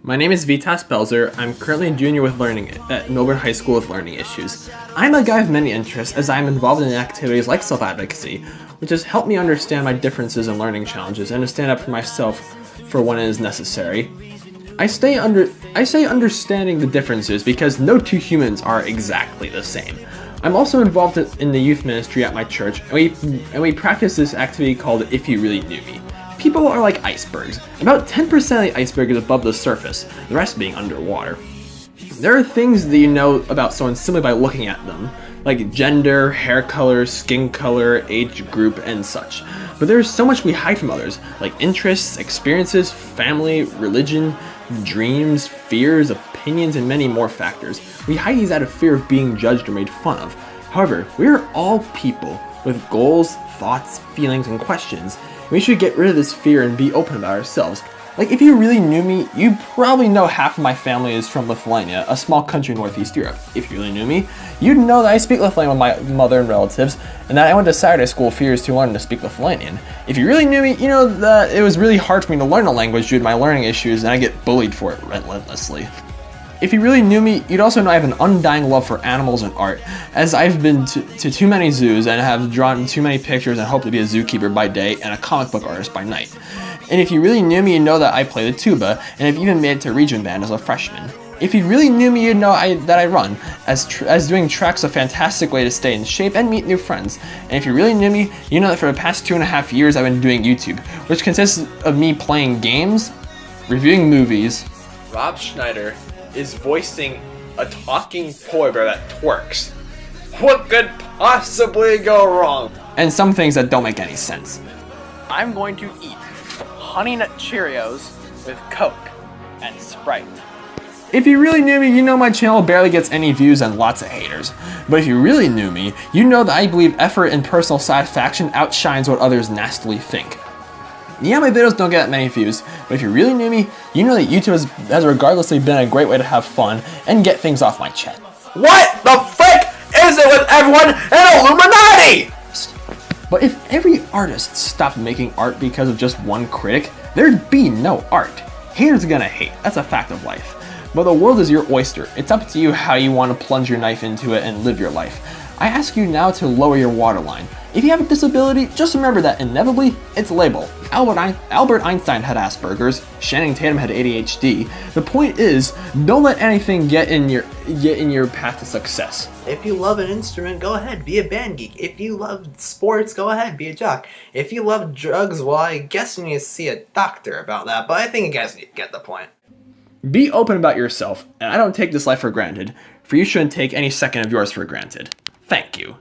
My name is Vitas Belzer. I'm currently a junior with learning at Melbourne High School with learning issues. I'm a guy of many interests as I am involved in activities like Self Advocacy, which has helped me understand my differences and learning challenges and to stand up for myself for when it is necessary. I say understanding the differences because no two humans are exactly the same. I'm also involved in the youth ministry at my church, and we practice this activity called If You Really Knew Me. People are like icebergs. About 10% of the iceberg is above the surface, the rest being underwater. There are things that you know about someone simply by looking at them, like gender, hair color, skin color, age group, and such. But there is so much we hide from others, like interests, experiences, family, religion, dreams, fears, opinions, and many more factors. We hide these out of fear of being judged or made fun of. However, we are all people with goals, thoughts, feelings, and questions. We should get rid of this fear and be open about ourselves. Like, if you really knew me, you probably know half of my family is from Lithuania, a small country in Northeast Europe. If you really knew me, you'd know that I speak Lithuanian with my mother and relatives, and that I went to Saturday school a few years to learn to speak Lithuanian. If you really knew me, you know that it was really hard for me to learn a language due to my learning issues, and I get bullied for it relentlessly. If you really knew me, you'd also know I have an undying love for animals and art, as I've been to too many zoos and have drawn too many pictures and hope to be a zookeeper by day and a comic book artist by night. And if you really knew me, you'd know that I play the tuba, and have even made it to region band as a freshman. If you really knew me, you'd know that I run, as doing track's a fantastic way to stay in shape and meet new friends. And if you really knew me, you know that for the past 2.5 years I've been doing YouTube, which consists of me playing games, reviewing movies. Rob Schneider is voicing a talking polar bear that twerks. What could possibly go wrong? And some things that don't make any sense. I'm going to eat Honey Nut Cheerios with Coke and Sprite. If you really knew me, you know my channel barely gets any views and lots of haters. But if you really knew me, you know that I believe effort and personal satisfaction outshines what others nastily think. Yeah, my videos don't get that many views, but if you really knew me, you know that YouTube has regardlessly been a great way to have fun and get things off my chest. What the frick is it with everyone in Illuminati? But if every artist stopped making art because of just one critic, there'd be no art. Haters are gonna hate, that's a fact of life. But the world is your oyster. It's up to you how you want to plunge your knife into it and live your life. I ask you now to lower your waterline. If you have a disability, just remember that inevitably, it's a label. Albert Einstein had Asperger's, Channing Tatum had ADHD. The point is, don't let anything get in your path to success. If you love an instrument, go ahead, be a band geek. If you love sports, go ahead, be a jock. If you love drugs, well, I guess you need to see a doctor about that, but I think you guys need to get the point. Be open about yourself, and I don't take this life for granted, for you shouldn't take any second of yours for granted. Thank you.